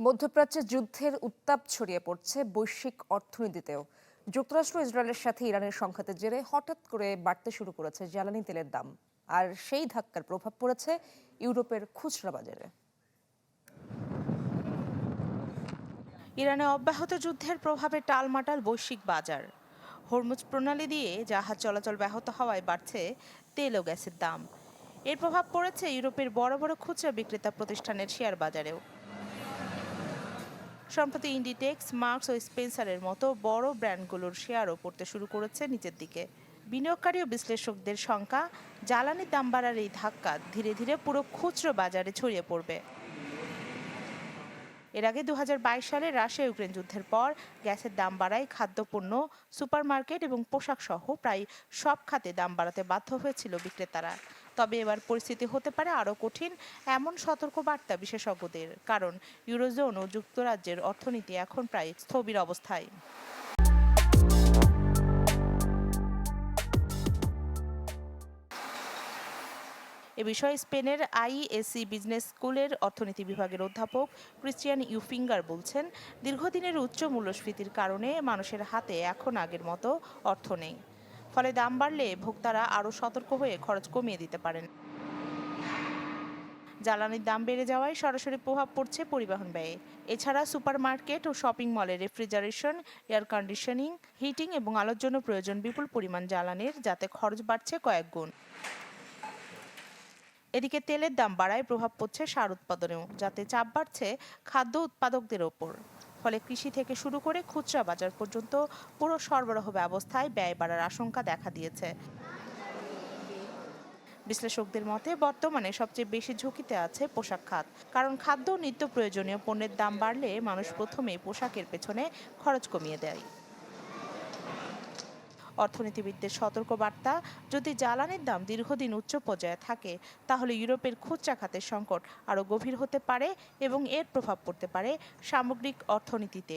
মধ্যপ্রাচ্যে যুদ্ধের উত্তাপ ছড়িয়ে পড়ছে বৈশ্বিক অর্থনীতিতেও। যুক্তরাষ্ট্র ইসরায়েলের সাথে ইরানের সংঘাতের জেরে হঠাৎ করে বাড়তে শুরু করেছে জ্বালানি তেলের দাম, আর সেই ধাক্কার প্রভাব পড়েছে ইউরোপের খুচরা বাজারে। ইরানে অব্যাহত যুদ্ধের প্রভাবে টালমাটাল বৈশ্বিক বাজার। হরমুজ প্রণালী দিয়ে জাহাজ চলাচল ব্যাহত হওয়ায় বাড়ছে তেল ও গ্যাসের দাম। এর প্রভাব পড়েছে ইউরোপের বড় বড় খুচরা বিক্রেতা প্রতিষ্ঠানের শেয়ার বাজারেও। সম্প্রতি ইন্ডিটেক্স, মার্কস ও স্পেন্সারের মতো বড় ব্র্যান্ডগুলোর শেয়ারও পড়তে শুরু করেছে নিচের দিকে। বিনিয়োগকারী ও বিশ্লেষকদের শঙ্কা, জ্বালানির দাম বাড়ার এই ধাক্কা ধীরে ধীরে পুরো খুচরো বাজারে ছড়িয়ে পড়বে। এর আগে 2022 সালে রাশিয়া ইউক্রেন যুদ্ধের পর গ্যাসের দাম বাড়ায় খাদ্যপণ্য, সুপারমার্কেট এবং পোশাক সহ প্রায় সব খাতে দাম বাড়াতে বাধ্য হয়েছিল বিক্রেতারা। তবে এবার পরিস্থিতি হতে পারে আরও কঠিন, এমন সতর্কবার্তা বিশেষজ্ঞদের। কারণ ইউরোজোন ও যুক্তরাজ্যের অর্থনীতি এখন প্রায় স্থবির অবস্থায়। এ বিষয়ে স্পেনের আইএসি বিজনেস স্কুলের অর্থনীতি বিভাগের অধ্যাপক ক্রিশ্চিয়ান ইউফিঙ্গার বলছেন, দীর্ঘদিনের উচ্চ মূল্যস্ফীতির কারণে মানুষের হাতে এখন আগের মতো অর্থ নেই। ফলে দাম বাড়লে ভোক্তারা আরও সতর্ক হয়ে খরচ কমিয়ে দিতে পারেন। জ্বালানির দাম বেড়ে যাওয়ায় সরাসরি প্রভাব পড়ছে পরিবহন ব্যয়ে। এছাড়া সুপারমার্কেট ও শপিং মলে রেফ্রিজারেশন, এয়ার কন্ডিশনিং, হিটিং এবং আলোর জন্য প্রয়োজন বিপুল পরিমাণ জ্বালানির, যাতে খরচ বাড়ছে কয়েক গুণ। এদিকে তেলের দাম বাড়ায় প্রভাব পড়ছে সার উৎপাদনেও, যাতে চাপ বাড়ছে খাদ্য উৎপাদকদের ওপর। ফলে কৃষি থেকে শুরু করে খুচরা বাজার পর্যন্ত পুরো সরবরাহ ব্যবস্থায় ব্যয় বাড়ার আশঙ্কা দেখা দিয়েছে। বিশ্লেষকদের মতে বর্তমানে সবচেয়ে বেশি ঝুঁকিতে আছে পোশাক খাত। কারণ খাদ্য ও নিত্য প্রয়োজনীয় পণ্যের দাম বাড়লে মানুষ প্রথমেই পোশাকের পেছনে খরচ কমিয়ে দেয়। অর্থনীতিবিদদের সতর্কবার্তা, যদি জ্বালানির দাম দীর্ঘদিন উচ্চ পর্যায়ে থাকে তাহলে ইউরোপের খুচরা খাতের সংকট আরও গভীর হতে পারে এবং এর প্রভাব পড়তে পারে সামগ্রিক অর্থনীতিতে।